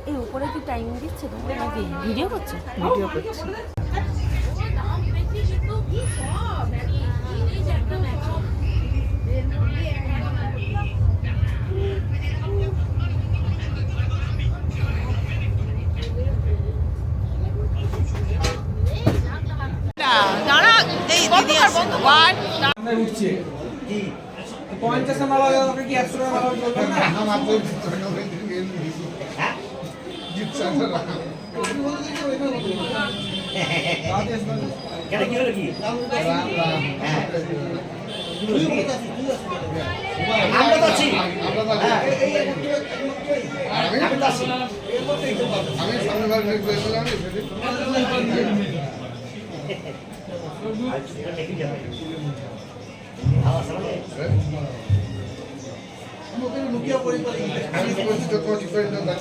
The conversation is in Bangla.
এই উপরে কি টাইমিং দিচ্ছে তো নাকি ভিডিও করছে? ভিডিও করছি। দাঁড়া এই দিদি ওয়ান উঠছে 50 মালা ওকে কি 100 মালা চলবে না আমার তো কেন কি হলো কি আমরা তো আছি আমি তো আছি আমি সামনে বার করে বললাম দেখি যাবে আওয়াজ আসলে আমি ওকে লুকিয়ে পড়ি আমি বলছি তো কোচ করে দাও না